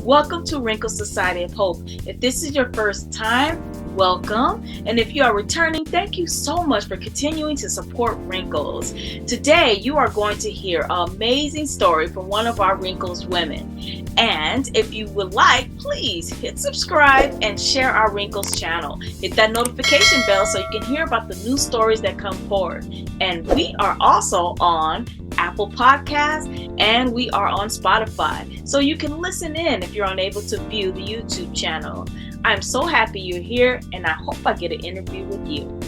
Welcome to Wrinkles Society of Hope. If this is your first time, welcome. And if you are returning, thank you so much for continuing to support Wrinkles. Today, you are going to hear an amazing story from one of our Wrinkles women. And if you would like, please hit subscribe and share our Wrinkles channel. Hit that notification bell so you can hear about the new stories that come forward. And we are also on Apple Podcasts and we are on Spotify. So you can listen in if you're unable to view the YouTube channel. I'm so happy you're here and I hope I get an interview with you.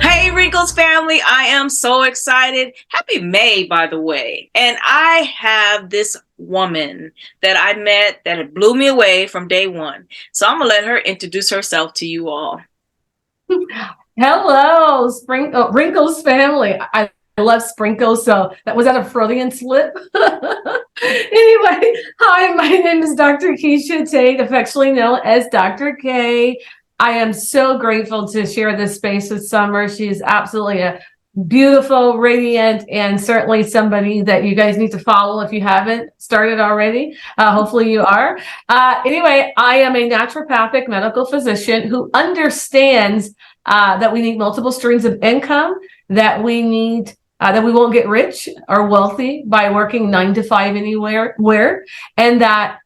Hey Wrinkles family, I am so excited. Happy May, by the way. And I have this woman that I met that blew me away from day one. So I'm gonna let her introduce herself to you all. Hello, Wrinkles family. I love sprinkles, so that was a Freudian slip. Anyway, hi, my name is Dr. Keshia Tate, affectionately known as Dr. K. I am so grateful to share this space with Summer. She is absolutely a beautiful, radiant, and certainly somebody that you guys need to follow if you haven't started already. Hopefully you are. Anyway, I am a naturopathic medical physician who understands that we need multiple streams of income, that we need that we won't get rich or wealthy by working 9 to 5 anywhere, and that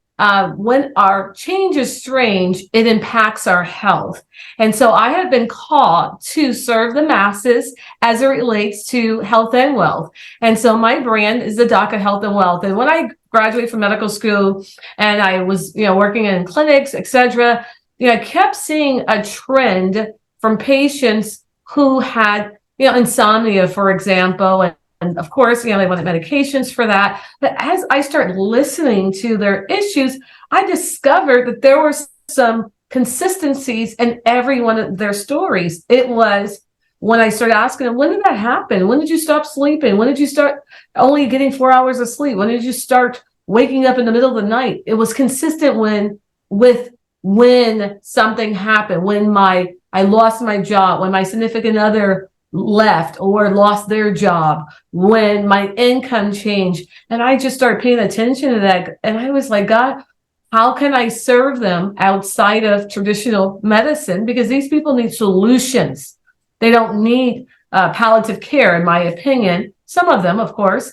when our change is strange, it impacts our health. And so I have been called to serve the masses as it relates to health and wealth. And so my brand is the Doc of Health and Wealth. And when I graduated from medical school and I was, working in clinics, etc., I kept seeing a trend from patients who had, insomnia, for example, and of course, they wanted medications for that. But as I started listening to their issues, I discovered that there were some consistencies in every one of their stories. It was when I started asking them, when did that happen? When did you stop sleeping? When did you start only getting 4 hours of sleep? When did you start waking up in the middle of the night? It was consistent with when something happened, when I lost my job, when my significant other left or lost their job, when my income changed. And I just started paying attention to that. And I was like, God, how can I serve them outside of traditional medicine? Because these people need solutions. They don't need palliative care, in my opinion. Some of them, of course,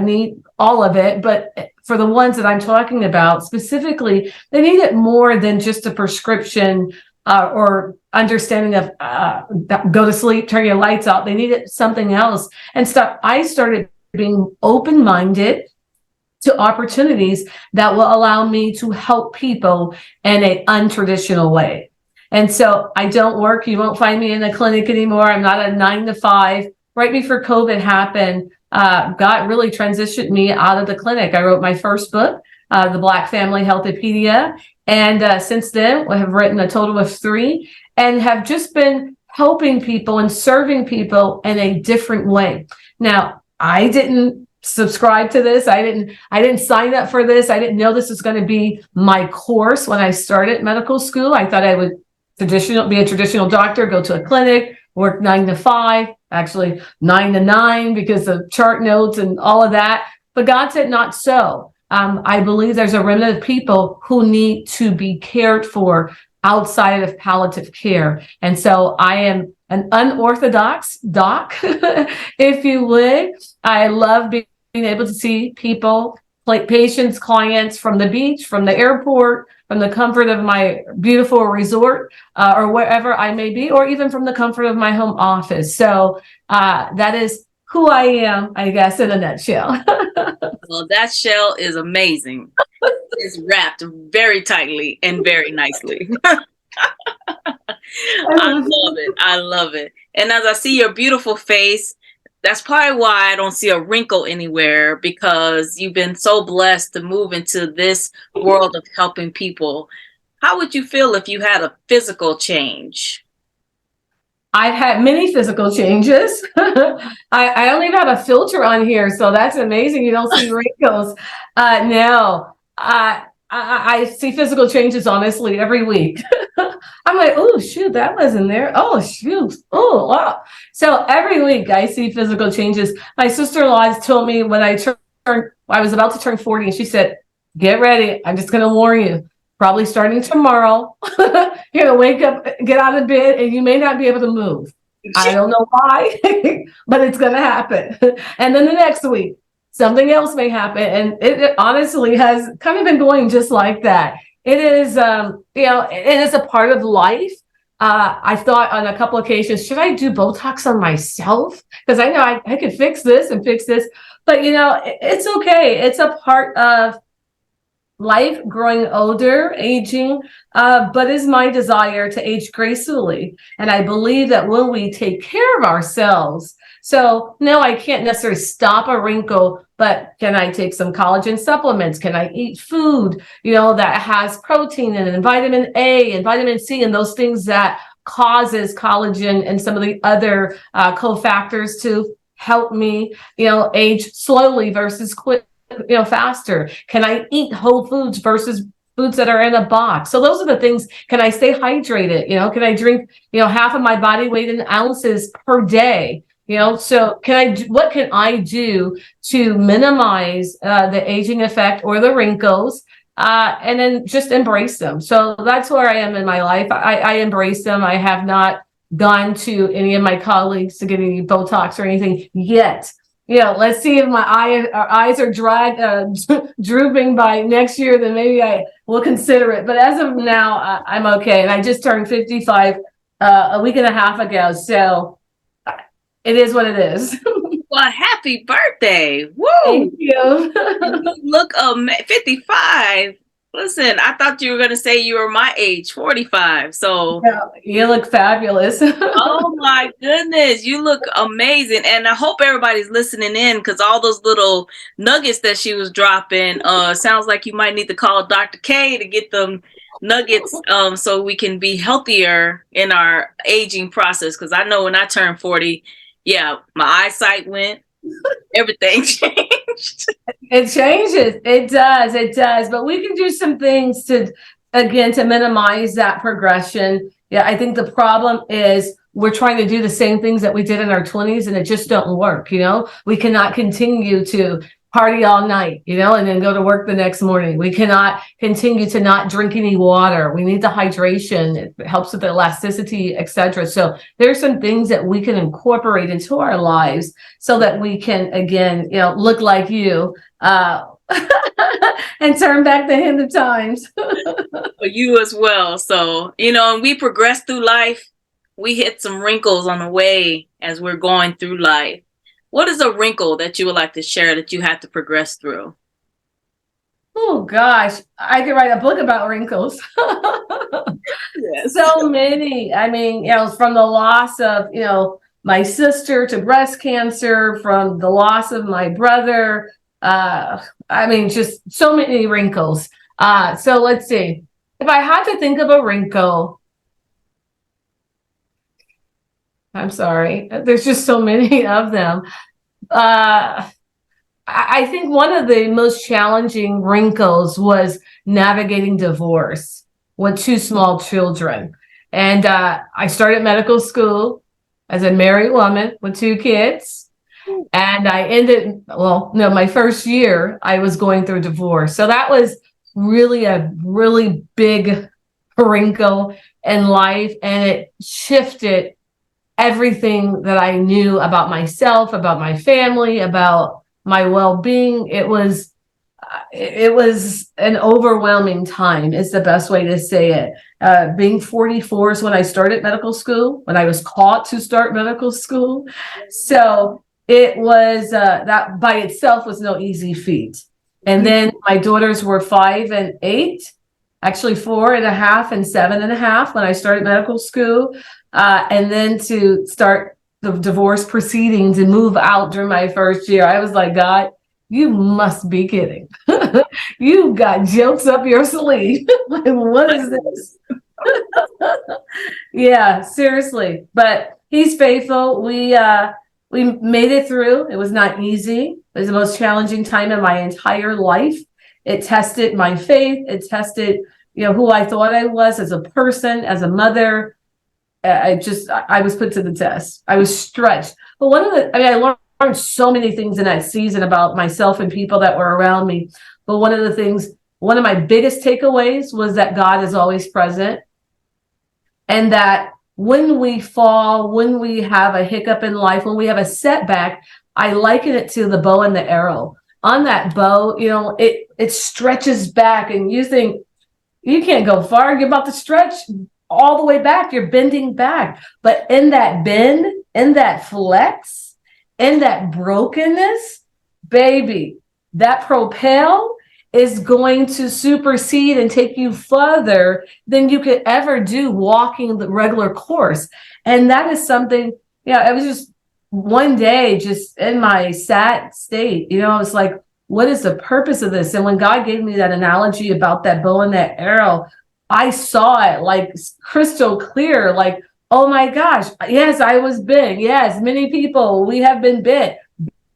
need all of it. But for the ones that I'm talking about specifically, they need it more than just a prescription or understanding of go to sleep, turn your lights out. They needed something else. And so I started being open-minded to opportunities that will allow me to help people in an untraditional way. And so I don't work. You won't find me in the clinic anymore. I'm not a 9 to 5. Right before COVID happened, God really transitioned me out of the clinic. I wrote my first book, The Black Family Healthopedia. And since then, I have written a total of 3 and have just been helping people and serving people in a different way. Now, I didn't subscribe to this. I didn't sign up for this. I didn't know this was going to be my course when I started medical school. I thought I would be a traditional doctor, go to a clinic, work 9 to 5, actually 9 to 9 because of chart notes and all of that. But God said not so. I believe there's a remnant of people who need to be cared for outside of palliative care. And so I am an unorthodox doc, if you would. I love being able to see people, like patients, clients from the beach, from the airport, from the comfort of my beautiful resort, or wherever I may be, or even from the comfort of my home office. So that is who I am, I guess, in a nutshell. Well, that shell is amazing. It's wrapped very tightly and very nicely. I love it. I love it. And as I see your beautiful face, that's probably why I don't see a wrinkle anywhere, because you've been so blessed to move into this world of helping people. How would you feel if you had a physical change? I've had many physical changes. I don't even have a filter on here, so that's amazing. You don't see wrinkles. No, I see physical changes honestly every week. I'm like, oh shoot, that wasn't there. Oh shoot. Oh wow. So every week I see physical changes. My sister-in-law told me when I was about to turn 40, and she said, get ready. I'm just gonna warn you. Probably starting tomorrow, you're gonna wake up, get out of bed, and you may not be able to move. I don't know why, but it's gonna happen. And then the next week, something else may happen. And it honestly has kind of been going just like that. It is, it is a part of life. I thought on a couple occasions, should I do Botox on myself? Because I know I could fix this and fix this, but it's okay. It's a part of life, growing older, aging, but is my desire to age gracefully. And I believe that when we take care of ourselves, so no, I can't necessarily stop a wrinkle, but can I take some collagen supplements? Can I eat food, that has protein in it, and vitamin A and vitamin C and those things that causes collagen and some of the other cofactors to help me, age slowly versus quick, faster? Can I eat whole foods versus foods that are in a box? So those are the things. Can I stay hydrated? Can I drink, half of my body weight in ounces per day? So what can I do to minimize the aging effect or the wrinkles? And then just embrace them. So that's where I am in my life. I embrace them. I have not gone to any of my colleagues to get any Botox or anything yet. Let's see if my eyes are drooping by next year, then maybe I will consider it. But as of now, I'm okay. And I just turned 55 a week and a half ago. So it is what it is. Well, happy birthday. Woo! Thank you. You look 55. Listen, I thought you were going to say you were my age, 45. So yeah, you look fabulous. Oh my goodness, you look amazing. And I hope everybody's listening in, because all those little nuggets that she was dropping, sounds like you might need to call Dr. K to get them nuggets so we can be healthier in our aging process. Because I know when I turned 40, yeah, my eyesight went, everything changed. It changes. It does. But we can do some things to minimize that progression. Yeah, I think the problem is we're trying to do the same things that we did in our 20s, and it just don't work. We cannot continue to party all night, and then go to work the next morning. We cannot continue to not drink any water. We need the hydration. It helps with the elasticity, etc. So there's some things that we can incorporate into our lives so that we can, again, look like you, and turn back the hand of times. For you as well. So, and we progress through life. We hit some wrinkles on the way as we're going through life. What is a wrinkle that you would like to share that you had to progress through? Oh gosh, I could write a book about wrinkles. Yes. So many. I mean, from the loss of, my sister to breast cancer, from the loss of my brother. Just so many wrinkles. So let's see. If I had to think of a wrinkle, I'm sorry, there's just so many of them. I think one of the most challenging wrinkles was navigating divorce with two small children. And I started medical school as a married woman with two kids. And I my first year, I was going through divorce. So that was really a really big wrinkle in life. And it shifted everything that I knew about myself, about my family, about my well-being. It was an overwhelming time, is the best way to say it. Being 44 is when I started medical school, when I was called to start medical school. So it was, that by itself was no easy feat. And then my daughters were 5 and 8, actually 4.5 and 7.5 when I started medical school. And then to start the divorce proceedings and move out during my first year, I was like, God, you must be kidding. You got jokes up your sleeve. Like, what is this? Yeah, seriously. But he's faithful. We made it through. It was not easy. It was the most challenging time in my entire life. It tested my faith. It tested, who I thought I was as a person, as a mother. I was put to the test. I was stretched. But I learned so many things in that season about myself and people that were around me. But one of my biggest takeaways was that God is always present. And that when we fall, when we have a hiccup in life, when we have a setback, I liken it to the bow and the arrow. On that bow, it stretches back, and you think you can't go far. You're about to stretch all the way back. You're bending back. But in that bend, in that flex, in that brokenness, baby, that propel is going to supersede and take you further than you could ever do walking the regular course. And that is something, it was just one day, just in my sad state, I was like, what is the purpose of this? And when God gave me that analogy about that bow and that arrow, I saw it like crystal clear, like, oh my gosh, yes, I was bit. Yes, many people, we have been bit,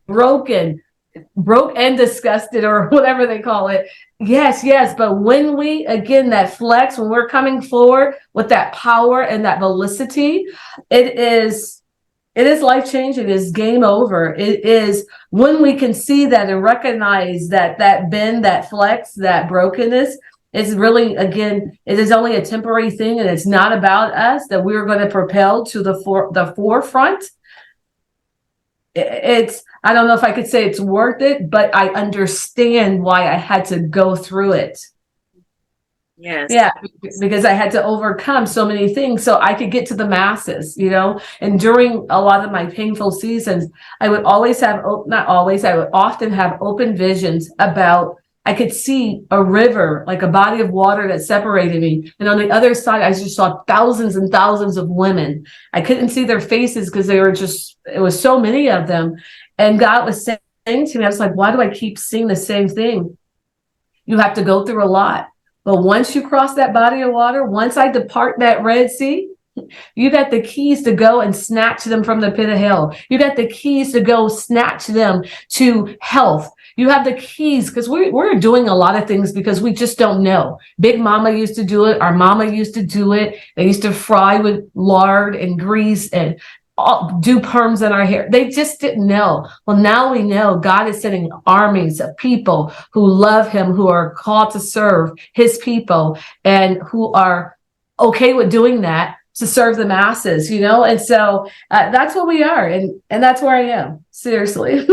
broke and disgusted, or whatever they call it. Yes. But when we, again, that flex, when we're coming forward with that power and that velocity, it is life-changing. It is game over. It is when we can see that and recognize that bend, that flex, that brokenness is really, again, it is only a temporary thing, and it's not about us, that we're going to propel to the forefront. I don't know if I could say it's worth it, but I understand why I had to go through it. Yes. Yeah, because I had to overcome so many things so I could get to the masses, and during a lot of my painful seasons, I would often have open visions about, I could see a river, like a body of water that separated me. And on the other side, I just saw thousands and thousands of women. I couldn't see their faces because it was so many of them. And God was saying to me, I was like, why do I keep seeing the same thing? You have to go through a lot. But once you cross that body of water, once I depart that Red Sea, you got the keys to go and snatch them from the pit of hell. You got the keys to go snatch them to health. You have the keys, because we're doing a lot of things because we just don't know. Big Mama used to do it. Our mama used to do it. They used to fry with lard and grease and do perms in our hair. They just didn't know. Well, now we know God is sending armies of people who love him, who are called to serve his people, and who are okay with doing that to serve the masses, and so that's what we are, and that's where I am, seriously.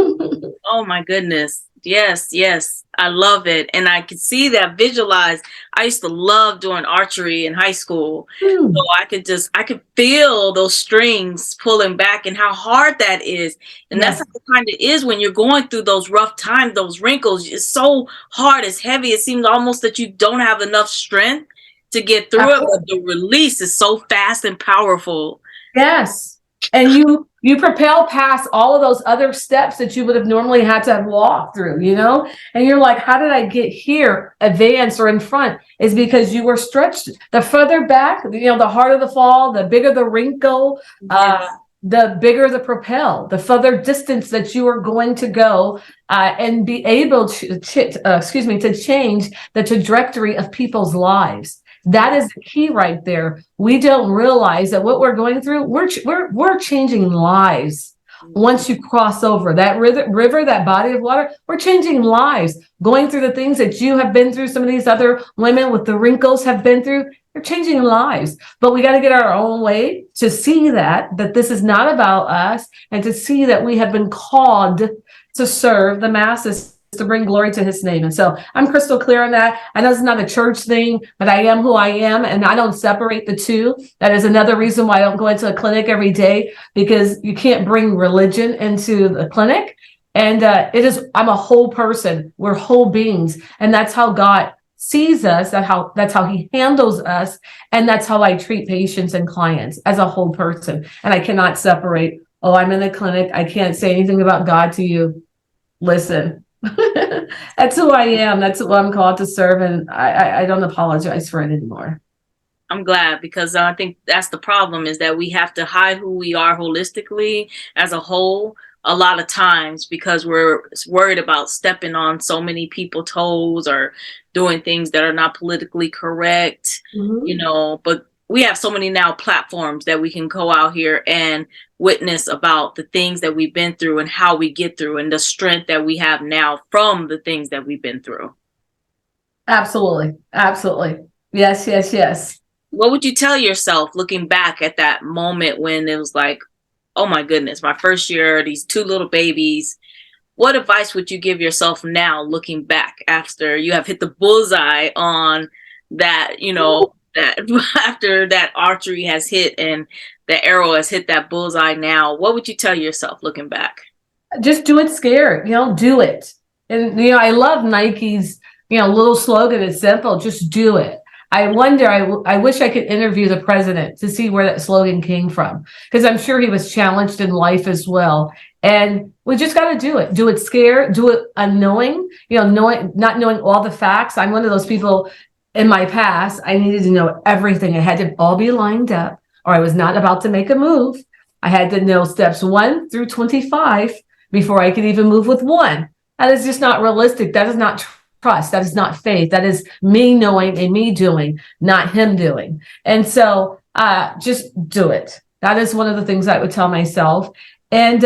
Oh my goodness. Yes, I love it. And I could see that, visualize. I used to love doing archery in high school. So I could feel those strings pulling back and how hard that is. And that's how it kind of is when you're going through those rough times, those wrinkles. It's so hard, it's heavy. It seems almost that you don't have enough strength to get through it, but the release is so fast and powerful. Yes. And you propel past all of those other steps that you would have normally had to have walked through, and you're like, how did I get here, advance or in front? Is because you were stretched. The further back, the harder the fall, the bigger the wrinkle, the bigger the propel, the further distance that you are going to go and be able to change the trajectory of people's lives. That is the key right there. We don't realize that what we're going through, we're changing lives. Once you cross over that river, that body of water, we're changing lives. Going through the things that you have been through, some of these other women with the wrinkles have been through, they're changing lives. But we got to get our own way to see that this is not about us, and to see that we have been called to serve the masses, to bring glory to his name. And so I'm crystal clear on that. I know it's not a church thing, but I am who I am, and I don't separate the two. That is another reason why I don't go into a clinic every day, because you can't bring religion into the clinic. And I'm a whole person. We're whole beings. And that's how God sees us, that's how he handles us. And that's how I treat patients and clients, as a whole person. And I cannot separate, I'm in the clinic, I can't say anything about God to you. Listen. That's who I am. That's who I'm called to serve, and I don't apologize for it anymore. I'm glad, because I think that's the problem, is that we have to hide who we are holistically as a whole, a lot of times because we're worried about stepping on so many people's toes or doing things that are not politically correct, but we have so many now platforms that we can go out here and witness about the things that we've been through and how we get through and the strength that we have now from the things that we've been through. Absolutely. Absolutely. Yes, yes, yes. What would you tell yourself looking back at that moment when it was like, oh my goodness, my first year, these two little babies? What advice would you give yourself now looking back after you have hit the bullseye on that, that after that archery has hit and the arrow has hit that bullseye now? What would you tell yourself looking back? Just do it scared, do it. And, I love Nike's, little slogan. It's simple. Just do it. I wonder, I wish I could interview the president to see where that slogan came from, because I'm sure he was challenged in life as well. And we just got to do it. Do it scared, do it unknowing, not knowing all the facts. I'm one of those people in my past. I needed to know everything. It had to all be lined up, or I was not about to make a move. I had to know steps 1 through 25 before I could even move with one. That is just not realistic. That is not trust. That is not faith. That is me knowing and me doing, not him doing. And so just do it. That is one of the things I would tell myself. And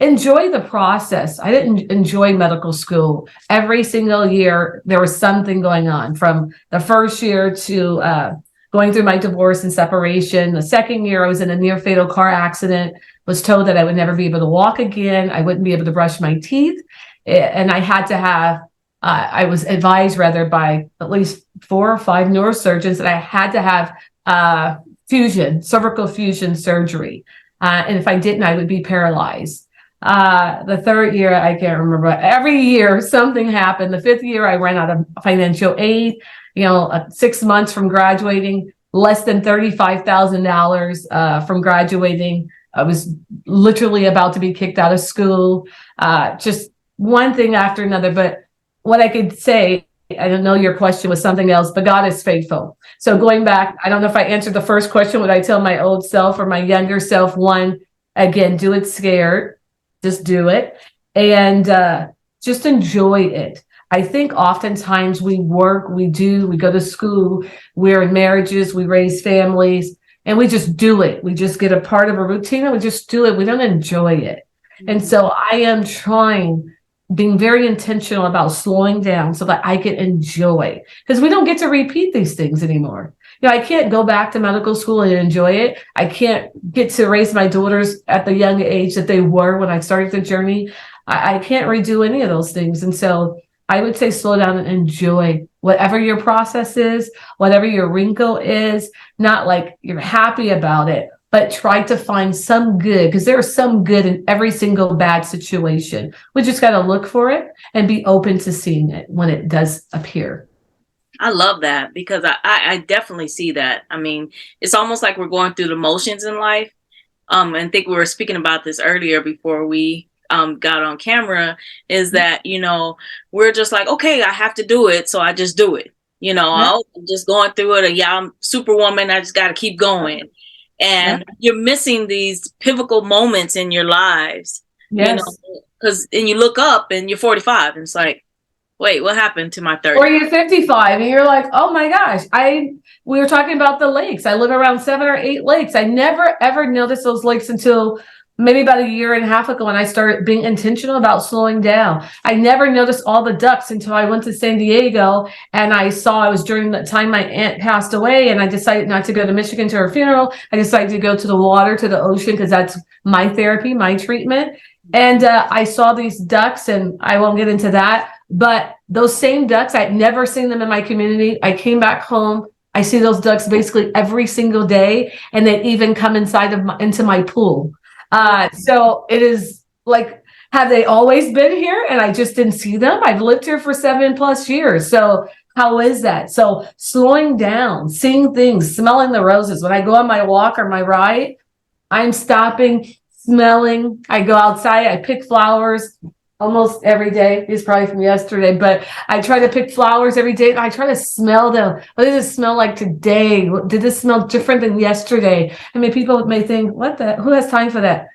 enjoy the process. I didn't enjoy medical school. Every single year, there was something going on, from the first year to going through my divorce and separation. The second year, I was in a near fatal car accident, was told that I would never be able to walk again. I wouldn't be able to brush my teeth. And I had to have I was advised rather by at least 4 or 5 neurosurgeons that I had to have cervical fusion surgery. And if I didn't, I would be paralyzed. The third year, I can't remember. Every year, something happened. The 5th year, I ran out of financial aid. 6 months from graduating, less than $35,000 from graduating. I was literally about to be kicked out of school. Just one thing after another. But what I could say, I don't know, your question was something else, but God is faithful. So going back, I don't know if I answered the first question. Would I tell my old self or my younger self? One, again, do it scared. Just do it. And just enjoy it. I think oftentimes we work, we go to school, we're in marriages, we raise families, and we just do it. We just get a part of a routine and we just do it. We don't enjoy it. And so I am being very intentional about slowing down so that I can enjoy, because we don't get to repeat these things anymore. I can't go back to medical school and enjoy it. I can't get to raise my daughters at the young age that they were when I started the journey. I can't redo any of those things. And so I would say slow down and enjoy whatever your process is, whatever your wrinkle is, not like you're happy about it, but try to find some good, because there's some good in every single bad situation. We just got to look for it and be open to seeing it when it does appear. I love that, because I definitely see that. I mean, it's almost like we're going through the motions in life. And I think we were speaking about this earlier before we got on camera, is that, we're just like, okay, I have to do it. So I just do it. I'm just going through it. Yeah, I'm Superwoman. I just got to keep going. And you're missing these pivotal moments in your lives, because and you look up and you're 45 and it's like, wait, what happened to my 30? Or you're 55 and you're like, oh my gosh, we were talking about the lakes. I live around 7 or 8 lakes. I never, ever noticed those lakes until maybe about a year and a half ago when I started being intentional about slowing down. I never noticed all the ducks until I went to San Diego and I saw, it was during the time my aunt passed away and I decided not to go to Michigan to her funeral. I decided to go to the water, to the ocean, because that's my therapy, my treatment. And I saw these ducks, and I won't get into that, but those same ducks, I'd never seen them in my community. I came back home. I see those ducks basically every single day, and they even come into my pool. So it is like, have they always been here and I just didn't see them? I've lived here for 7+ years. So how is that? So slowing down, seeing things, smelling the roses. When I go on my walk or my ride, I'm stopping, smelling. I go outside, I pick flowers almost every day. It's probably from yesterday, but I try to pick flowers every day. I try to smell them. What does it smell like today? Did this smell different than yesterday? I mean, people may think, who has time for that?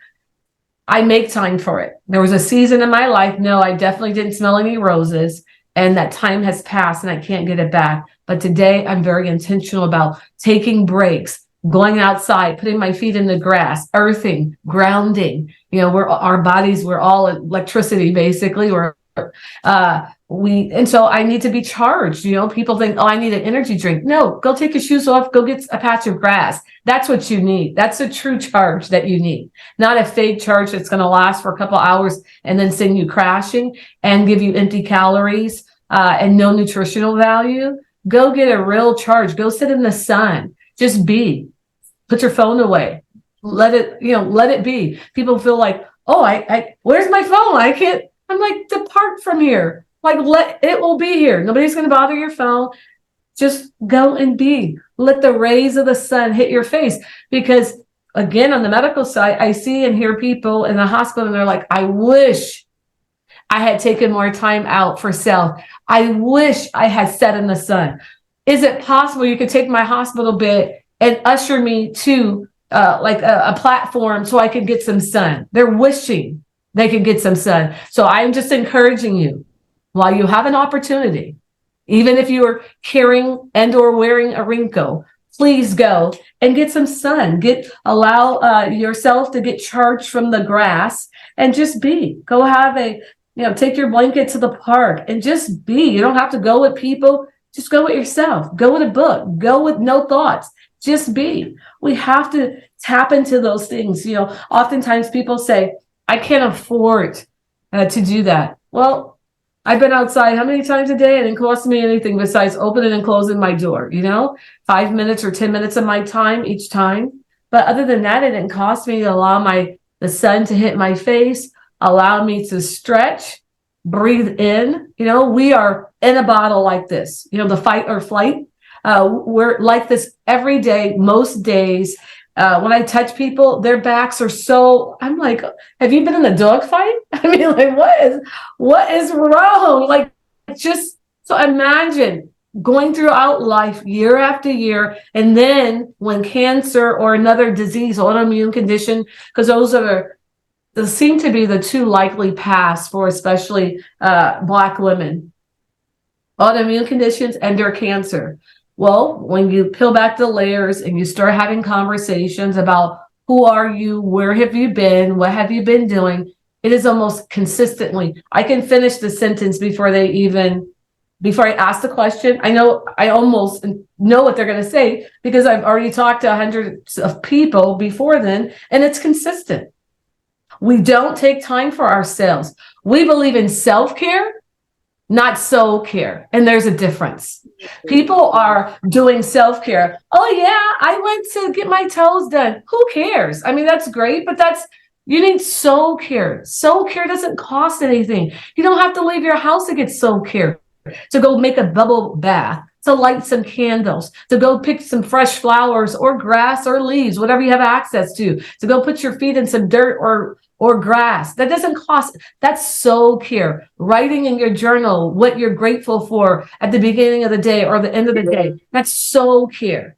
I make time for it. There was a season in my life, no, I definitely didn't smell any roses, and that time has passed and I can't get it back. But today I'm very intentional about taking breaks, going outside, putting my feet in the grass, earthing, grounding. We're our bodies, we're all electricity, basically. And so I need to be charged. People think, oh, I need an energy drink. No, go take your shoes off, go get a patch of grass. That's what you need. That's a true charge that you need, not a fake charge that's going to last for a couple hours and then send you crashing and give you empty calories and no nutritional value. Go get a real charge. Go sit in the sun. Just be. Put your phone away. Let it be. People feel like, oh, I where's my phone? I can't. I'm like, depart from here. Like, it will be here. Nobody's going to bother your phone. Just go and be. Let the rays of the sun hit your face. Because again, on the medical side, I see and hear people in the hospital and they're like, I wish I had taken more time out for self. I wish I had sat in the sun. Is it possible you could take my hospital bed and usher me to a platform so I could get some sun? They're wishing they could get some sun. So I'm just encouraging you, while you have an opportunity, even if you are carrying and or wearing a wrinkle, please go and get some sun. Allow yourself to get charged from the grass and just be. Go have take your blanket to the park and just be. You don't have to go with people. Just go with yourself. Go with a book. Go with no thoughts. Just be. We have to tap into those things. Oftentimes people say, I can't afford to do that. Well, I've been outside how many times a day? It didn't cost me anything besides opening and closing my door, 5 minutes or 10 minutes of my time each time. But other than that, it didn't cost me to allow the sun to hit my face, allow me to stretch, breathe in. We are in a bottle like this, the fight or flight. We're like this every day, most days. When I touch people, their backs are I'm like, have you been in a dog fight? I mean, like, what is wrong? Like, so imagine going throughout life year after year. And then when cancer or another disease, autoimmune condition, because those seem to be the two likely paths for especially Black women, autoimmune conditions and their cancer. Well, when you peel back the layers and you start having conversations about who are you, where have you been, what have you been doing, it is almost consistently, I can finish the sentence before I ask the question. I almost know what they're going to say because I've already talked to hundreds of people before then, and it's consistent. We don't take time for ourselves. We believe in self-care, not soul care. And there's a difference. People are doing self-care. Oh yeah, I went to get my toes done. Who cares? I mean, that's great, but you need soul care. Soul care doesn't cost anything. You don't have to leave your house to get soul care, to go make a bubble bath, to light some candles, to go pick some fresh flowers or grass or leaves, whatever you have access to go put your feet in some dirt or grass. That doesn't cost. That's soul care. Writing in your journal what you're grateful for at the beginning of the day or the end of the day. That's soul care.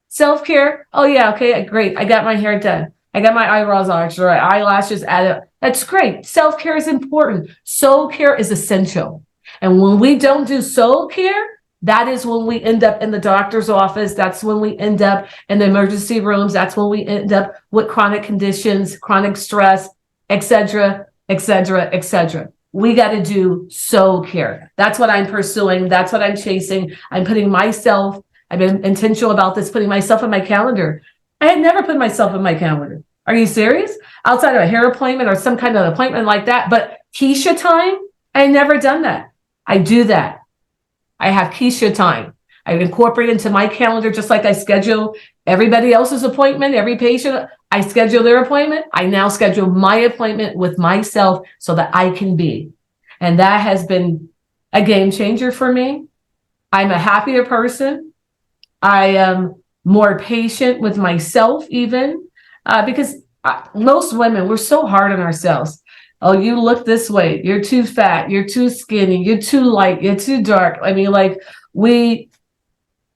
Self-care. Oh yeah. Okay. Great. I got my hair done. I got my eyebrows arched or eyelashes added. That's great. Self-care is important. Soul care is essential. And when we don't do soul care, that is when we end up in the doctor's office. That's when we end up in the emergency rooms. That's when we end up with chronic conditions, chronic stress, etc., etc., etc. We got to do soul care. That's what I'm pursuing. That's what I'm chasing. I've been intentional about this, putting myself on my calendar. I had never put myself on my calendar. Are you serious? Outside of a hair appointment or some kind of appointment like that. But Keshia time, I had never done that. I do that. I have Keshia time. I incorporate into my calendar just like I schedule everybody else's appointment, every patient. I schedule their appointment. I now schedule my appointment with myself so that I can be. And that has been a game changer for me. I'm a happier person. I am more patient with myself even because most women, we're so hard on ourselves. Oh, you look this way. You're too fat. You're too skinny. You're too light. You're too dark. I mean, like we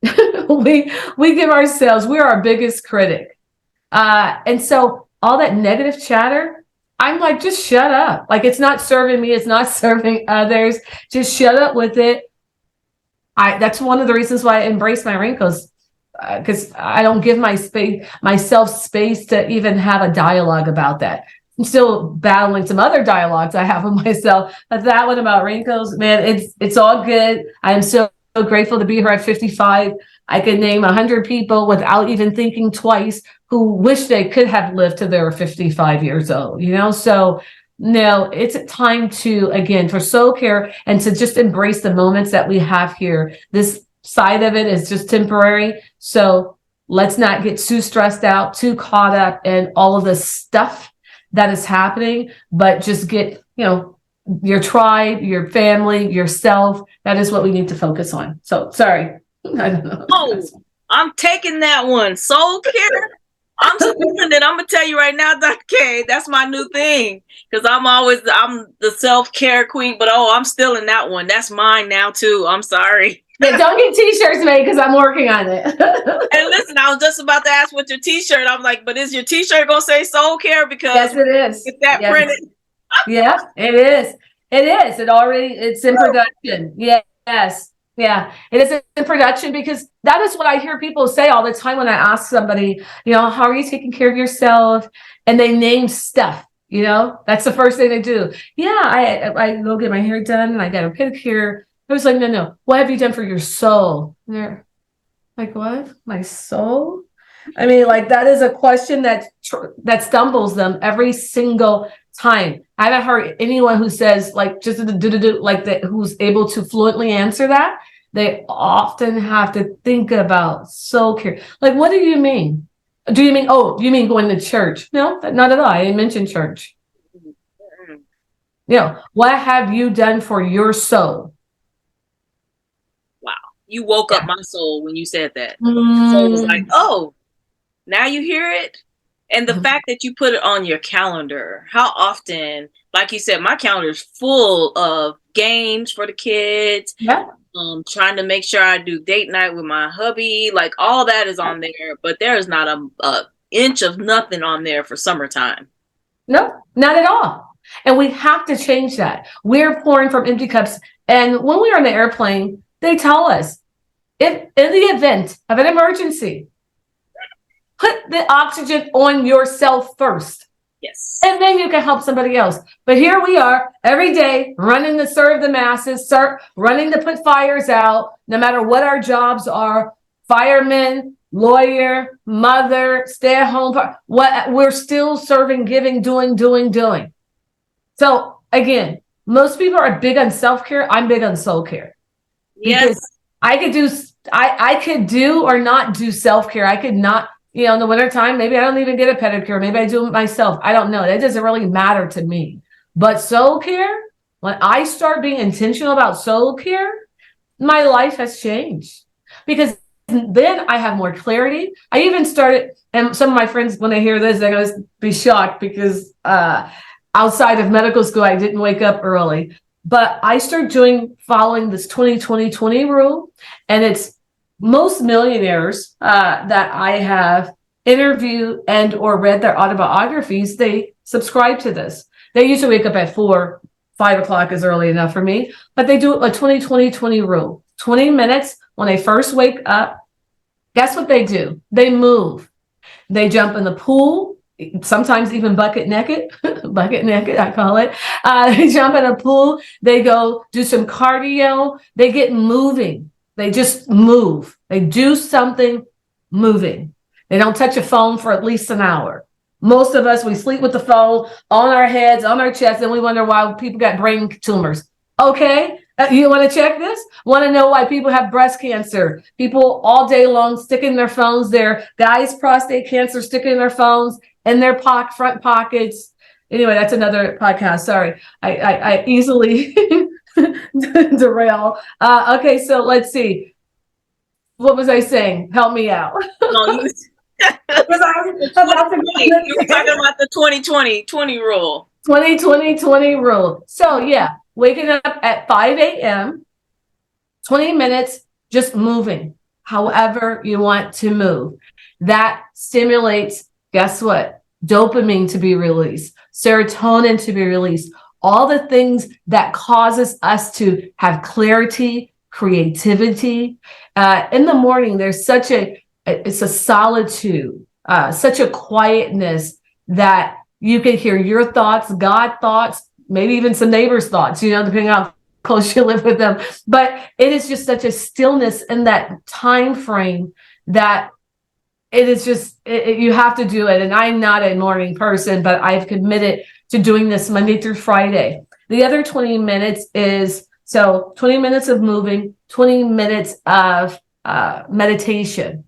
give ourselves, we're our biggest critic. And so all that negative chatter, I'm like, just shut up. Like, it's not serving me. It's not serving others. Just shut up with it. That's one of the reasons why I embrace my wrinkles, because I don't give myself space to even have a dialogue about that. I'm still battling some other dialogues I have with myself, but that one about wrinkles, man, it's all good. I am so grateful to be here at 55. I could name 100 people without even thinking twice who wish they could have lived to their 55 years old, So no, it's time to, again, for soul care and to just embrace the moments that we have here. This side of it is just temporary. So let's not get too stressed out, too caught up in all of the stuff that is happening, but just get, your tribe, your family, yourself. That is what we need to focus on. So sorry. I don't know. Oh, I'm taking that one. Soul care. I'm stealing it. I'm gonna tell you right now, Dr. K, that's my new thing. Because I'm the self-care queen, but I'm stealing that one. That's mine now too. I'm sorry. Yeah, don't get t-shirts made because I'm working on it. And listen, I was just about to ask what your t-shirt. I'm like, but is your t-shirt gonna say soul care? Because yes, it is. Get that printed. Yeah, it is. It is. It's in production. Yes. Yeah, it is in production, because that is what I hear people say all the time when I ask somebody, how are you taking care of yourself? And they name stuff, that's the first thing they do. Yeah, I go get my hair done and I got a pedicure. I was like, no. What have you done for your soul? And they're like, what? My soul? I mean, like, that is a question that stumbles them every single time. I haven't heard anyone who says, like, just like that, who's able to fluently answer that. They often have to think about soul care. Like, what do you mean? Do you mean going to church? No, not at all. I didn't mention church. What have you done for your soul? Wow. You woke up my soul when you said that. So it was like, oh, now you hear it. And the fact that you put it on your calendar, how often, like you said, my calendar is full of games for the kids. Yeah. Trying to make sure I do date night with my hubby. Like, all that is on there, but there is not a inch of nothing on there for summertime. No, not at all. And we have to change that. We're pouring from empty cups. And when we are on the airplane, they tell us, if in the event of an emergency, put the oxygen on yourself first. Yes. And then you can help somebody else. But here we are every day running to serve the masses, running to put fires out, no matter what our jobs are, fireman, lawyer, mother, stay at home. What we're still serving, giving, doing. So again, most people are big on self-care. I'm big on soul care. Yes. Because I could do or not do self-care. I could not, in the wintertime, maybe I don't even get a pedicure. Maybe I do it myself. I don't know. That doesn't really matter to me. But soul care, when I start being intentional about soul care, my life has changed. Because then I have more clarity. I even started, and some of my friends, when they hear this, they're going to be shocked because outside of medical school, I didn't wake up early. But I started following this 20-20-20 rule. And it's most millionaires that I have interviewed and or read their autobiographies, they subscribe to this. They usually wake up at 4, 5 o'clock is early enough for me, but they do a 20-20-20 rule. 20 minutes when they first wake up. Guess what they do? They move. They jump in the pool, sometimes even bucket naked, I call it. They jump in a pool. They go do some cardio. They get moving. They just move. They do something moving. They don't touch a phone for at least an hour. Most of us, we sleep with the phone on our heads, on our chest, and we wonder why people got brain tumors. Okay, you want to check this? Want to know why people have breast cancer? People all day long sticking their phones there. Guys, prostate cancer, sticking their phones in their front pockets. Anyway, that's another podcast. Sorry, I easily derail. Okay, so let's see. What was I saying? Help me out. No, you were talking about the 20-20-20 rule. 20-20-20 rule. So yeah, waking up at 5 a.m., 20 minutes, just moving, however you want to move. That stimulates, guess what? dopamine to be released, serotonin to be released, all the things that causes us to have clarity, creativity. In the morning, there's it's a solitude, such a quietness that you can hear your thoughts, God thoughts, maybe even some neighbors' thoughts, depending on how close you live with them. But it is just such a stillness in that time frame that it is just, you have to do it. And I'm not a morning person, but I've committed to doing this Monday through Friday. The other 20 minutes is, 20 minutes of moving, 20 minutes of meditation.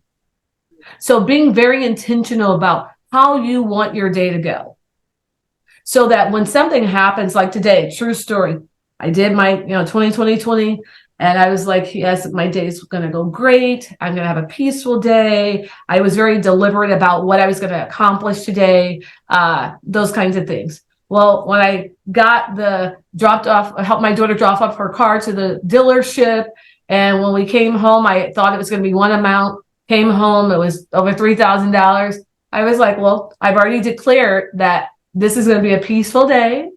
So being very intentional about how you want your day to go. So that when something happens, like today, true story, I did my, 20, and I was like, yes, my day's going to go great. I'm going to have a peaceful day. I was very deliberate about what I was going to accomplish today, those kinds of things. Well, when I helped my daughter drop off her car to the dealership. And when we came home, I thought it was going to be one amount. Came home, it was over $3,000. I was like, well, I've already declared that this is going to be a peaceful day.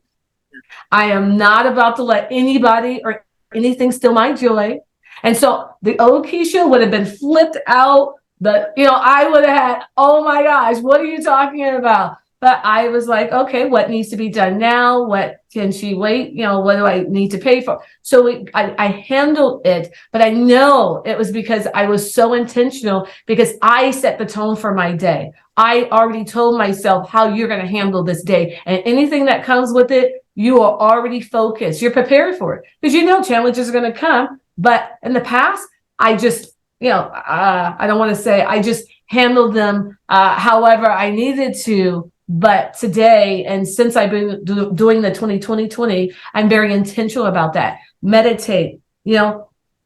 I am not about to let anybody or anything steal my joy. And so the old Keshia would have been flipped out. I would have had, oh my gosh, what are you talking about? But I was like, okay, what needs to be done now? What can she wait? What do I need to pay for? So I handled it, but I know it was because I was so intentional, because I set the tone for my day. I already told myself how you're going to handle this day, and anything that comes with it, you are already focused. You're prepared for it because challenges are going to come. But in the past, I just, I don't want to say I just handled them however I needed to. But today, and since I've been doing the 20, I'm very intentional about that. Meditate,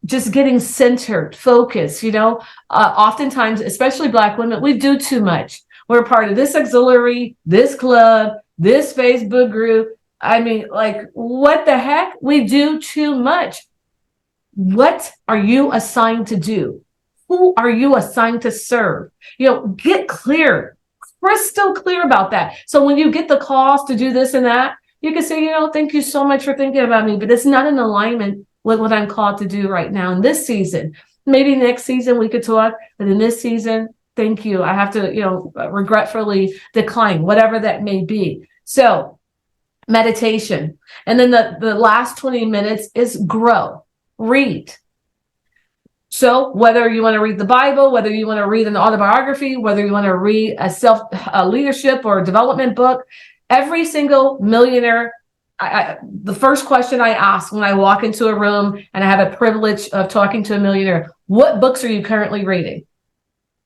just getting centered, focused, oftentimes, especially Black women, we do too much. We're part of this auxiliary, this club, this Facebook group. I mean, like, what the heck? We do too much. What are you assigned to do? Who are you assigned to serve? Get clear. Crystal clear about that. So when you get the calls to do this and that, you can say, thank you so much for thinking about me, but it's not in alignment with what I'm called to do right now in this season. Maybe next season we could talk, but in this season, thank you. I have to, regretfully decline, whatever that may be. So meditation. And then the last 20 minutes is grow, read. So whether you want to read the Bible, whether you want to read an autobiography, whether you want to read a leadership or development book, every single millionaire, the first question I ask when I walk into a room and I have a privilege of talking to a millionaire, what books are you currently reading?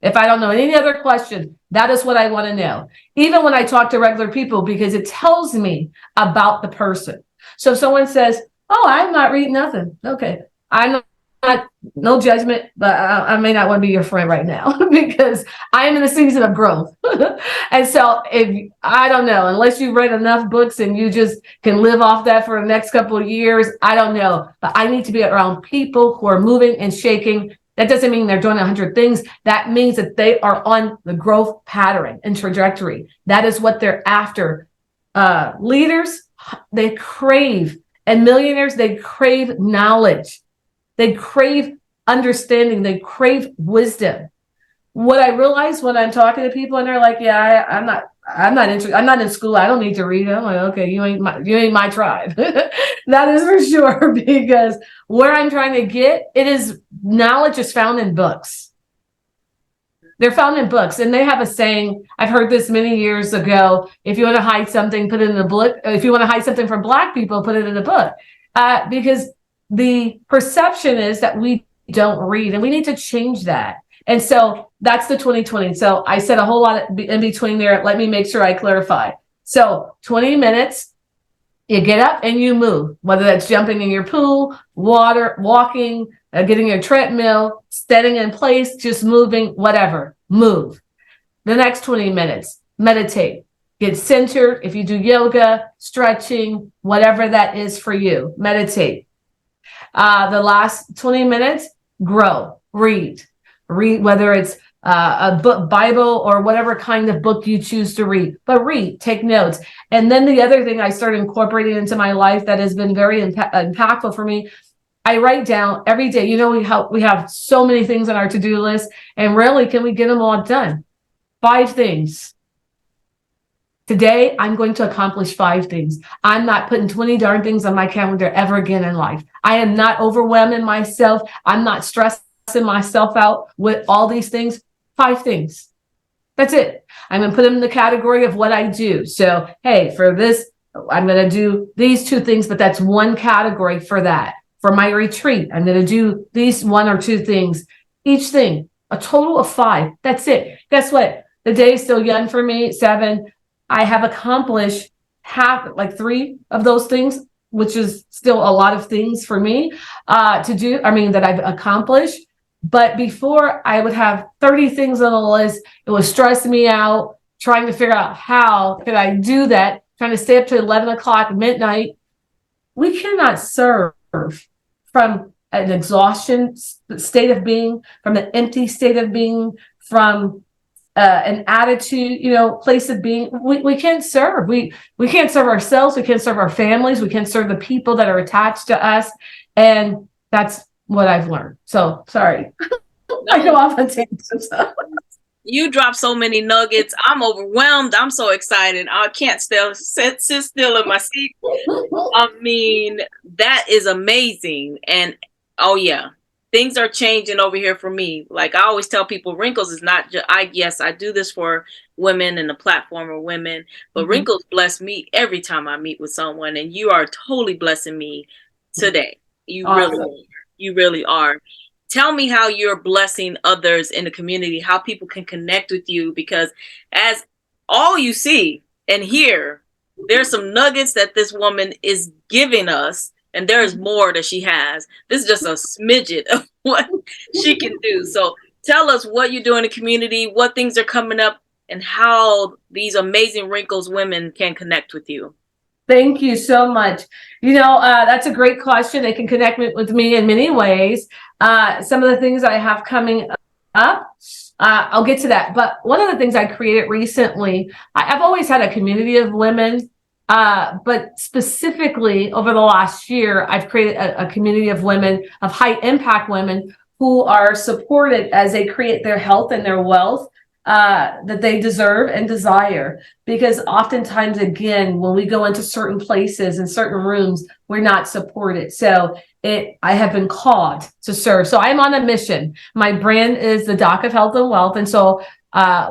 If I don't know any other question, that is what I want to know. Even when I talk to regular people, because it tells me about the person. So if someone says, oh, I'm not reading nothing. Okay. No judgment, but I may not want to be your friend right now because I am in a season of growth. And so I don't know, unless you read enough books and you just can live off that for the next couple of years, I don't know. But I need to be around people who are moving and shaking. That doesn't mean they're doing 100 things. That means that they are on the growth pattern and trajectory. That is what they're after. Leaders, they crave, and millionaires, they crave knowledge. They crave understanding. They crave wisdom. What I realize when I'm talking to people and they're like, yeah, I'm not interested. I'm not in school. I don't need to read. I'm like, okay, you ain't my tribe. That is for sure, because where I'm trying to get, knowledge is found in books. They're found in books, and they have a saying. I've heard this many years ago. If you want to hide something, put it in a book. If you want to hide something from Black people, put it in a book. Because the perception is that we don't read, and we need to change that. And so that's the 2020. So I said a whole lot in between there. Let me make sure I clarify. So 20 minutes, you get up and you move, whether that's jumping in your pool, water, walking, getting your treadmill, standing in place, just moving, whatever, move. The next 20 minutes, meditate, get centered. If you do yoga, stretching, whatever that is for you, meditate. The last 20 minutes, grow, read, whether it's a book, Bible, or whatever kind of book you choose to read, but read, take notes. And then the other thing I started incorporating into my life that has been very impactful for me, I write down every day. You know, we have so many things on our to-do list, and rarely can we get them all done. 5 things. Today, I'm going to accomplish 5 things. I'm not putting 20 darn things on my calendar ever again in life. I am not overwhelming myself. I'm not stressing myself out with all these things. 5 things. That's it. I'm going to put them in the category of what I do. So, hey, for this, I'm going to do these 2 things, but that's one category for that. For my retreat, I'm going to do these 1 or 2 things. Each thing, a total of 5. That's it. Guess what? The day is still young for me, 7. I have accomplished 3 of those things, which is still a lot of things for me to do. I mean, that I've accomplished. But before, I would have 30 things on the list. It would stress me out, trying to figure out how could I do that, trying to stay up to 11 o'clock, midnight. We cannot serve from an exhaustion state of being, from an empty state of being, from an attitude, place of being. We can't serve. We can't serve ourselves. We can't serve our families. We can't serve the people that are attached to us. And that's what I've learned. So sorry. I go off on tangents. You drop so many nuggets. I'm overwhelmed. I'm so excited. I can't sit still in my seat. I mean, that is amazing. And oh yeah, things are changing over here for me. Like I always tell people, Wrinkles is not just, yes, I do this for women and the platform of women, but Wrinkles bless me every time I meet with someone. And you are totally blessing me today. You really are. Tell me how you're blessing others in the community, how people can connect with you, because as all you see and hear, there's some nuggets that this woman is giving us, and there's more that she has. This is just a smidget of what she can do. So tell us what you do in the community, what things are coming up, and how these amazing Wrinkles women can connect with you. Thank you so much. That's a great question. They can connect with me in many ways. Some of the things I have coming up, I'll get to that. But one of the things I created recently, I've always had a community of women, but specifically over the last year, I've created a community of women, of high impact women who are supported as they create their health and their wealth that they deserve and desire. Because oftentimes, again, when we go into certain places and certain rooms, we're not supported. So I have been called to serve. So I'm on a mission. My brand is the Doc of Health and Wealth. And so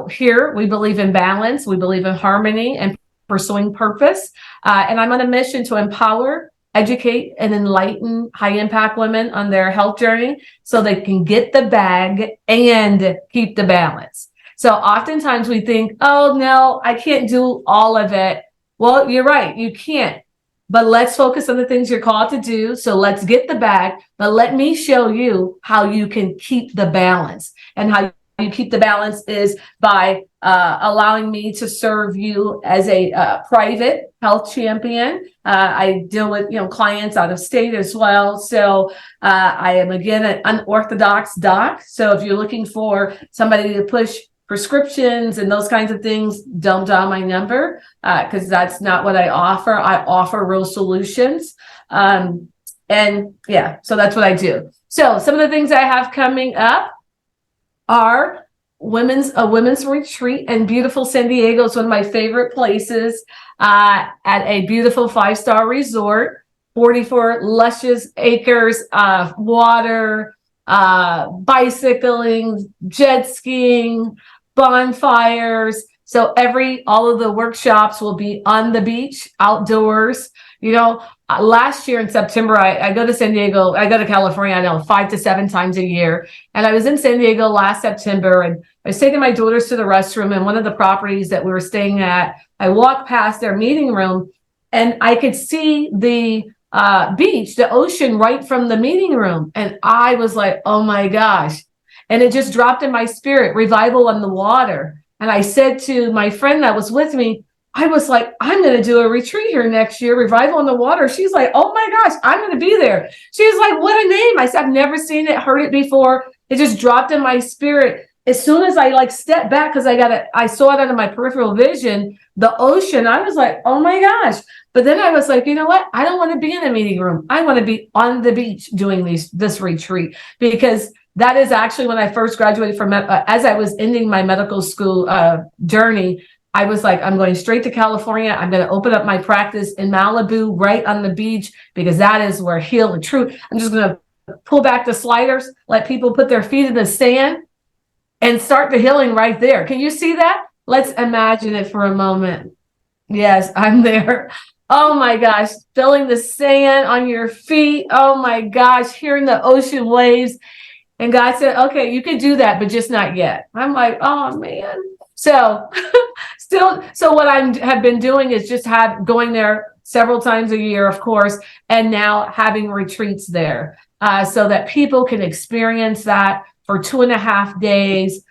here we believe in balance. We believe in harmony and pursuing purpose. And I'm on a mission to empower, educate, and enlighten high impact women on their health journey so they can get the bag and keep the balance. So oftentimes we think, oh, no, I can't do all of it. Well, you're right. You can't. But let's focus on the things you're called to do. So let's get the bag. But let me show you how you can keep the balance. And how you keep the balance is by allowing me to serve you as a private health champion. I deal with clients out of state as well. So I am, again, an unorthodox doc. So if you're looking for somebody to push prescriptions and those kinds of things, don't dial my number because that's not what I offer. I offer real solutions. So that's what I do. So some of the things I have coming up are a women's retreat in beautiful San Diego. It's one of my favorite places at a beautiful 5-star resort, 44 luscious acres of water, bicycling, jet skiing, bonfires. So all of the workshops will be on the beach, outdoors. Last year in September, I go to San Diego. I go to California, 5 to 7 times a year. And I was in San Diego last September, and I was taking my daughters to the restroom. And one of the properties that we were staying at, I walked past their meeting room, and I could see the beach, the ocean, right from the meeting room. And I was like, oh my gosh. And it just dropped in my spirit, revival on the water. And I said to my friend that was with me, I was like, I'm going to do a retreat here next year, revival on the water. She's like, oh my gosh, I'm going to be there. She was like, what a name. I said, I've never seen it, heard it before. It just dropped in my spirit. as soon as I like stepped back, because I saw it under my peripheral vision, the ocean, I was like, oh my gosh. But then I was like, you know what? I don't want to be in a meeting room. I want to be on the beach doing this retreat, because that is actually when I first graduated from, as I was ending my medical school journey, I was like, I'm going straight to California. I'm going to open up my practice in Malibu, right on the beach, because that is where healing true. I'm just going to pull back the sliders, let people put their feet in the sand and start the healing right there. Can you see that? Let's imagine it for a moment. Yes, I'm there. Oh my gosh, feeling the sand on your feet. Oh my gosh, hearing the ocean waves. And God said, okay, you can do that, but just not yet. I'm like, oh man. So so what I have been doing is just going there several times a year, of course, and now having retreats there so that people can experience that for 2.5 days.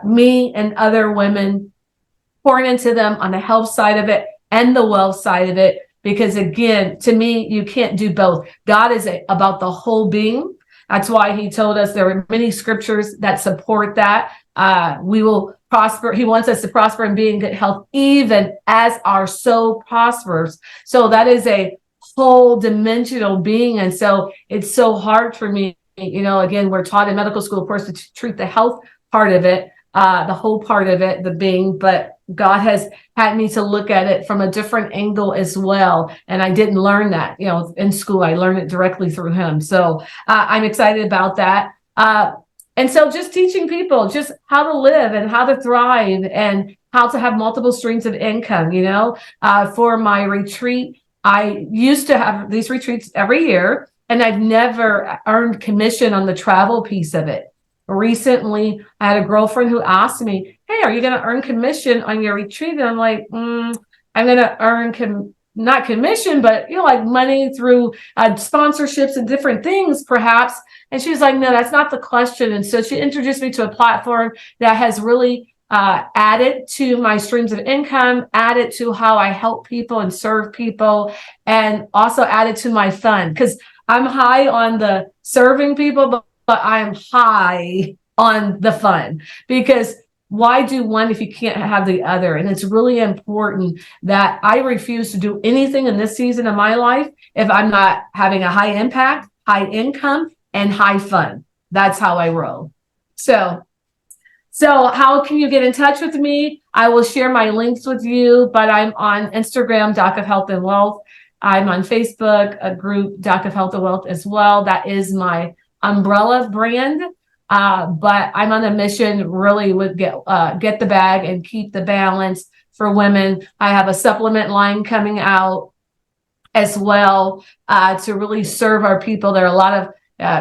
Me and other women pouring into them on the health side of it and the wealth side of it. Because again, to me, you can't do both. God is about the whole being. That's why he told us there are many scriptures that support that. We will prosper. He wants us to prosper and be in good health, even as our soul prospers. So that is a whole dimensional being. And so it's so hard for me. Again, we're taught in medical school, of course, to treat the health part of it, the whole part of it, the being, but God has had me to look at it from a different angle as well. And I didn't learn that, in school. I learned it directly through him. So I'm excited about that. And so just teaching people just how to live and how to thrive and how to have multiple streams of income. For my retreat, I used to have these retreats every year, and I've never earned commission on the travel piece of it. Recently, I had a girlfriend who asked me, hey, are you going to earn commission on your retreat? And I'm like, I'm going to earn not commission, but like money through sponsorships and different things, perhaps. And she was like, no, that's not the question. And so she introduced me to a platform that has really added to my streams of income, added to how I help people and serve people, and also added to my fun, because I'm high on the serving people, but I'm high on the fun, because why do one if you can't have the other? And it's really important that I refuse to do anything in this season of my life if I'm not having a high impact, high income, and high fun. That's how I roll. So how can you get in touch with me? I will share my links with you, but I'm on Instagram, Doc of Health and Wealth. I'm on Facebook, a group, Doc of Health and Wealth as well. That is my umbrella brand. But I'm on a mission really with get the bag and keep the balance for women. I have a supplement line coming out as well to really serve our people. There are a lot of there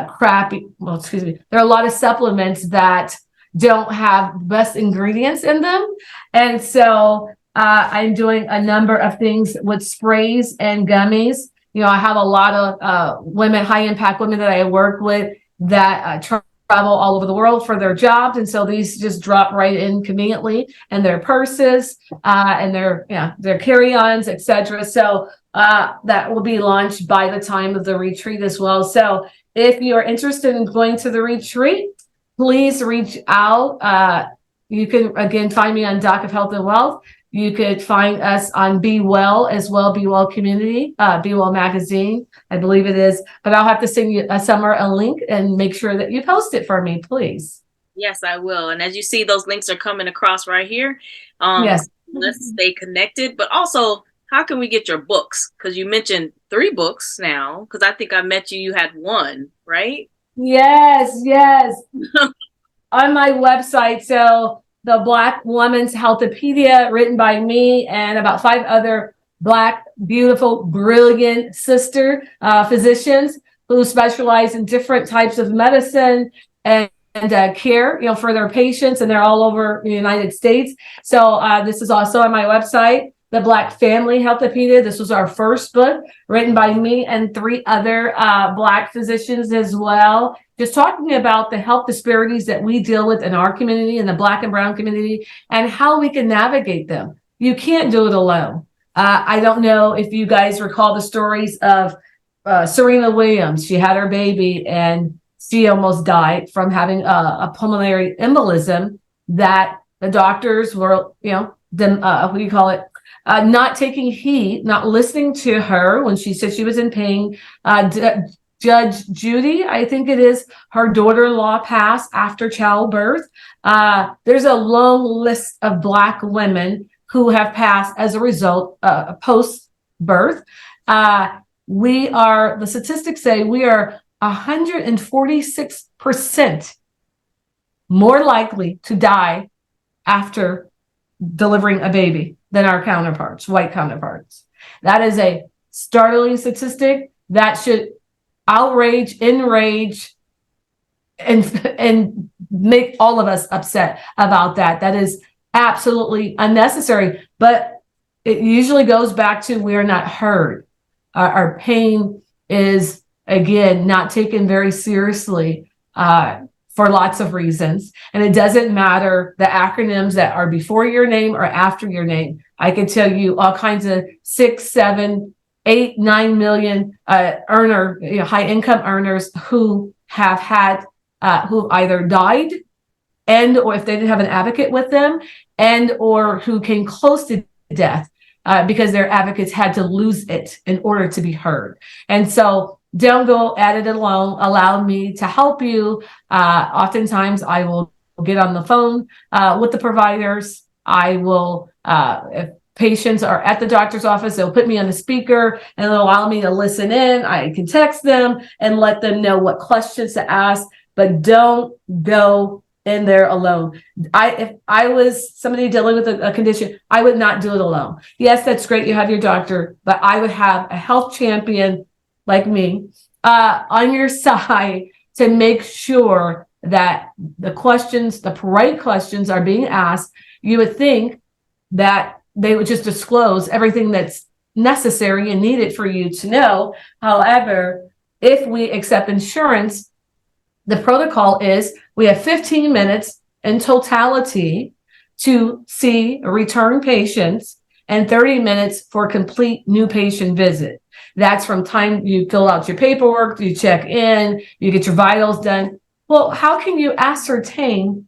are a lot of supplements that don't have the best ingredients in them. And so I'm doing a number of things with sprays and gummies. I have a lot of women, high impact women that I work with that travel all over the world for their jobs. And so these just drop right in conveniently in their purses and their carry-ons, etc. So that will be launched by the time of the retreat as well. So if you are interested in going to the retreat, please reach out. You can, again, find me on Doc of Health and Wealth. You could find us on Be Well as well, Be Well Community, Be Well Magazine, I believe it is. But I'll have to send you somewhere a link and make sure that you post it for me, please. Yes, I will. And as you see, those links are coming across right here. Yes. Let's stay connected. But also, how can we get your books? Because you mentioned 3 books now, because I think I met you, you had 1, right? Yes. On my website. So the Black Woman's Healthopedia, written by me and about 5 other Black, beautiful, brilliant sister physicians who specialize in different types of medicine and care, for their patients, and they're all over the United States. So this is also on my website. The Black Family Healthopedia. This was our first book, written by me and 3 other Black physicians as well. Just talking about the health disparities that we deal with in our community, in the Black and Brown community, and how we can navigate them. You can't do it alone. I don't know if you guys recall the stories of Serena Williams. She had her baby, and She almost died from having a pulmonary embolism that the doctors were, what do you call it? Not taking heed, not listening to her when she said she was in pain. Judge Judy, I think it is, her daughter-in-law passed after childbirth. There's a long list of Black women who have passed as a result post-birth. The statistics say we are 146% more likely to die after delivering a baby than our counterparts, white counterparts. That is a startling statistic that should enrage, and make all of us upset about that. That is absolutely unnecessary, but it usually goes back to we're not heard. Our pain is, again, not taken very seriously for lots of reasons. And it doesn't matter the acronyms that are before your name or after your name. I can tell you all kinds of 6, 7, 8, 9 million high income earners who have had, who either died or if they didn't have an advocate with them, or who came close to death because their advocates had to lose it in order to be heard. And so don't go at it alone. Allow me to help you. Oftentimes I will get on the phone with the providers. I will, if patients are at the doctor's office, they'll put me on the speaker and they'll allow me to listen in. I can text them and let them know what questions to ask, but don't go in there alone. If I was somebody dealing with a condition, I would not do it alone. Yes, that's great. You have your doctor, but I would have a health champion like me on your side to make sure that the right questions are being asked. You would think that they would just disclose everything that's necessary and needed for you to know. However, if we accept insurance, the protocol is we have 15 minutes in totality to see return patients and 30 minutes for a complete new patient visit. That's from time you fill out your paperwork, you check in, you get your vitals done. Well, how can you ascertain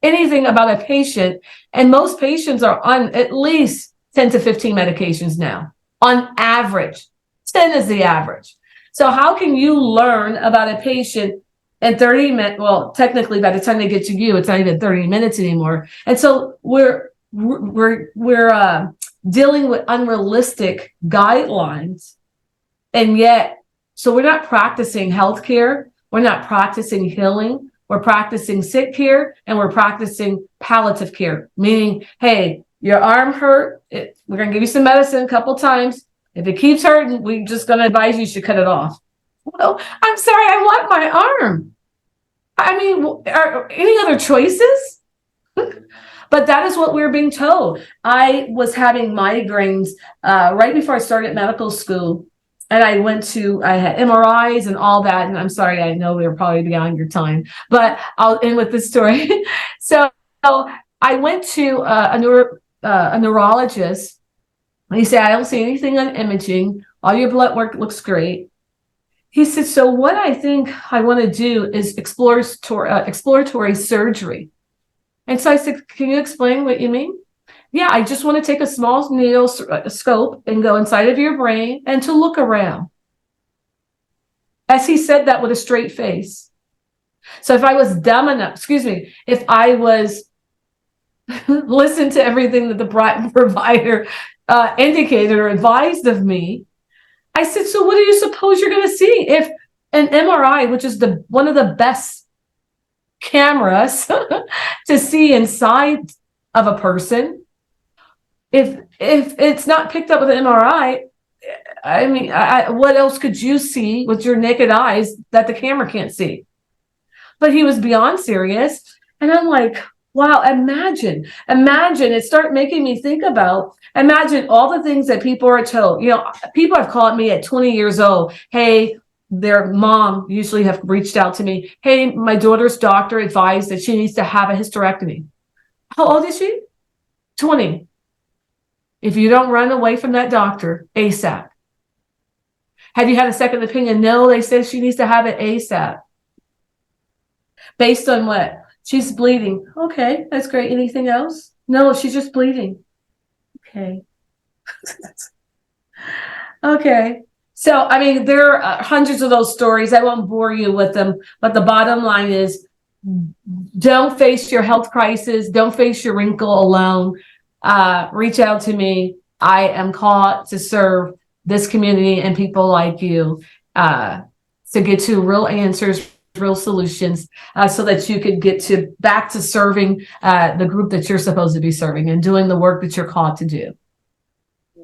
anything about a patient? And most patients are on at least 10 to 15 medications now, on average. 10 is the average. So how can you learn about a patient in 30 minutes? Well, technically, by the time they get to you, it's not even 30 minutes anymore. And so we're dealing with unrealistic guidelines. And yet, so we're not practicing healthcare. We're not practicing healing. We're practicing sick care, and we're practicing palliative care, meaning, hey, your arm hurt. We're going to give you some medicine a couple times. If it keeps hurting, we're just going to advise you should cut it off. Well, I'm sorry, I want my arm. I mean, are any other choices? But that is what we're being told. I was having migraines right before I started medical school. And I had MRIs and all that. And I'm sorry, I know we were probably beyond your time, but I'll end with this story. So I went to a neurologist. And he said, I don't see anything on imaging. All your blood work looks great. He said, so what I think I want to do is exploratory surgery. And so I said, can you explain what you mean? Yeah, I just want to take a small needle scope and go inside of your brain and to look around. As he said that with a straight face. So if I was dumb enough, if I was listened to everything that the provider indicated or advised of me, I said, so what do you suppose you're going to see? If an MRI, which is one of the best cameras to see inside of a person, if it's not picked up with an MRI, I mean, what else could you see with your naked eyes that the camera can't see? But he was beyond serious. And I'm like, wow, imagine. It started making me think about, imagine all the things that people are told. People have called me at 20 years old. Hey, their mom usually have reached out to me. Hey, my daughter's doctor advised that she needs to have a hysterectomy. How old is she? 20. If you don't run away from that doctor ASAP. Have you had a second opinion? No, they said she needs to have it ASAP. Based on what? She's bleeding. Okay, that's great. Anything else? No, she's just bleeding. Okay. Okay. So, I mean, there are hundreds of those stories. I won't bore you with them, but the bottom line is don't face your health crisis. Don't face your wrinkle alone. Reach out to me. I am called to serve this community and people like you to get to real answers, real solutions, so that you could get to back to serving the group that you're supposed to be serving and doing the work that you're called to do.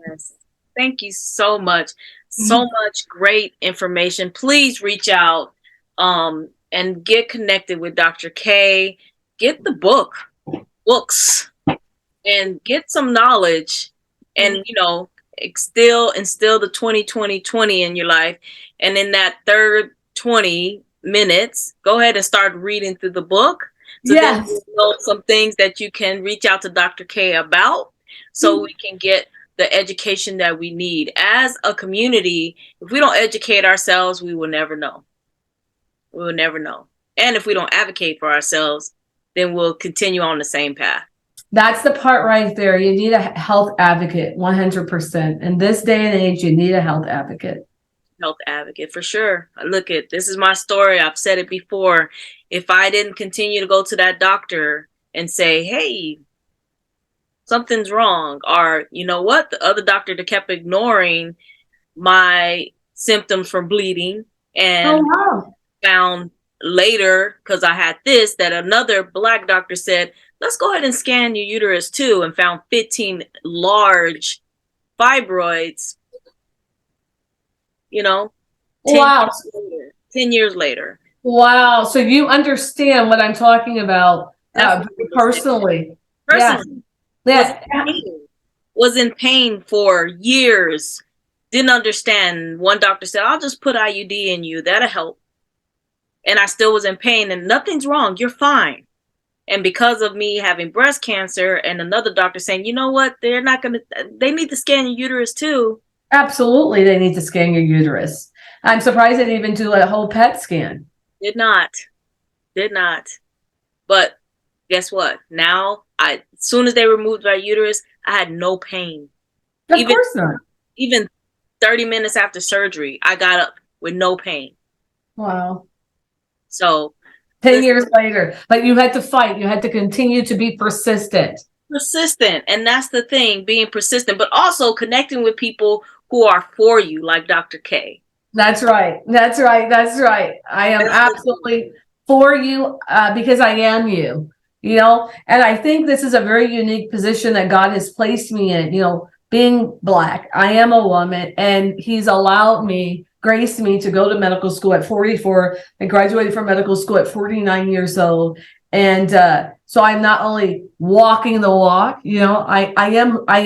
Yes. Thank you so much. So much great information. Please reach out and get connected with Dr. K. Get the books, and get some knowledge, and instill the 20 in your life. And in that third 20 minutes, go ahead and start reading through the book. So Yes. then you know some things that you can reach out to Dr. K about, so we can get the education that we need. As a community, if we don't educate ourselves, we will never know. We will never know. And if we don't advocate for ourselves, then we'll continue on the same path. That's the part right there. You need a health advocate, 100%. In this day and age, you need a health advocate. Health advocate, for sure. Look, this is my story. I've said it before. If I didn't continue to go to that doctor and say, hey, something's wrong, or you know what, the other doctor that kept ignoring my symptoms from bleeding, and found later, because I had this, that another Black doctor said, let's go ahead and scan your uterus too, and found 15 large fibroids, 10 years later. Wow. So you understand what I'm talking about personally. Yeah. Was in pain for years. Didn't understand. One doctor said, I'll just put IUD in you. That'll help. And I still was in pain, and nothing's wrong. You're fine. And because of me having breast cancer, and another doctor saying, you know what, they need to scan your uterus too. Absolutely. They need to scan your uterus. I'm surprised they didn't even do a whole PET scan. Did not. But guess what? Now, as soon as they removed my uterus, I had no pain. Of course not. Even 30 minutes after surgery, I got up with no pain. Wow. So 10 years later, but you had to fight. You had to continue to be persistent. And that's the thing, being persistent, but also connecting with people who are for you, like Dr. K. That's right. I am absolutely for you because I am you, and I think this is a very unique position that God has placed me in, being Black. I am a woman, and he's allowed me, graced me to go to medical school at 44 and graduated from medical school at 49 years old. And so I'm not only walking the walk, I am you, I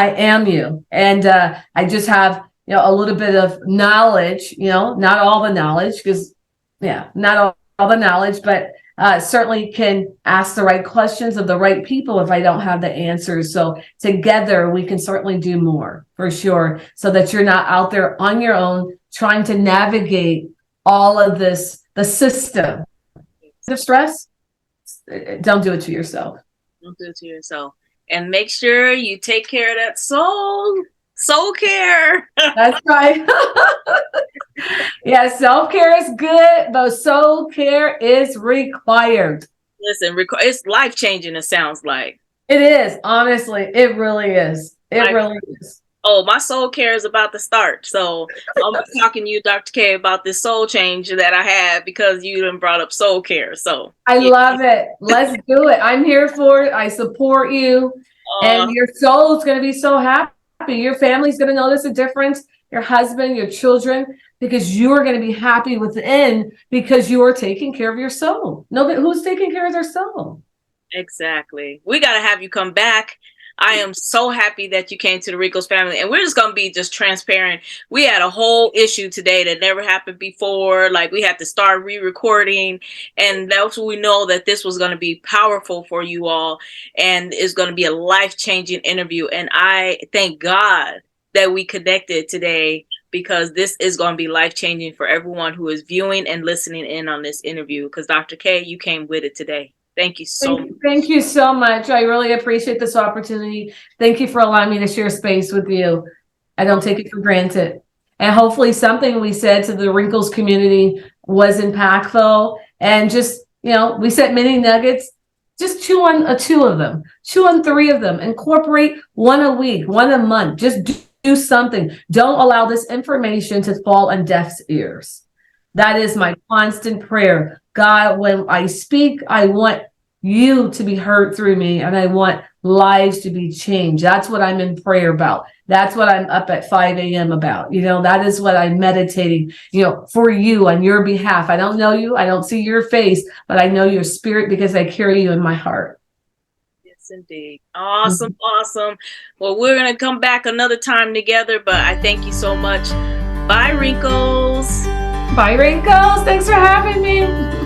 am you. And I just have, a little bit of knowledge, not all the knowledge, not all the knowledge, but certainly can ask the right questions of the right people if I don't have the answers. So together we can certainly do more, for sure, so that you're not out there on your own trying to navigate all of this, the system. The stress, don't do it to yourself. Don't do it to yourself. And make sure you take care of that soul care. That's right. Yeah, self-care is good, but soul care is required. Listen, it's life-changing, it sounds like. It is, honestly. It really is. It really is. Oh, my soul care is about to start. So I'm talking to you, Dr. K, about this soul change that I had because you done brought up soul care. So I love it. Let's do it. I'm here for it. I support you. And your soul is going to be so happy. Your family's going to notice a difference. Your husband, your children, because you're going to be happy within because you are taking care of your soul. Nobody who's taking care of their soul. Exactly. We got to have you come back. I am so happy that you came to the WRINKLES family, and we're just going to be just transparent. We had a whole issue today that never happened before. Like, we had to start re-recording, and that's when we know that this was going to be powerful for you all, and it's going to be a life-changing interview. And I thank God that we connected today, because this is going to be life-changing for everyone who is viewing and listening in on this interview, because Dr. K, you came with it today. Thank you so much. Thank you so much. I really appreciate this opportunity. Thank you for allowing me to share space with you. I don't take it for granted. And hopefully something we said to the Wrinkles community was impactful. And just, we set mini nuggets. Just chew on two of them. Chew on 3 of them. Incorporate 1 a week, 1 a month. Just do something. Don't allow this information to fall on deaf ears. That is my constant prayer. God, when I speak, I want you to be heard through me, and I want lives to be changed. That's what I'm in prayer about. That's what I'm up at 5 a.m. about. That is what I'm meditating, for you on your behalf. I don't know you. I don't see your face, but I know your spirit because I carry you in my heart. Yes, indeed. Awesome. Awesome. Well, we're going to come back another time together, but I thank you so much. Bye, Wrinkles. Bye, Wrinkles. Thanks for having me.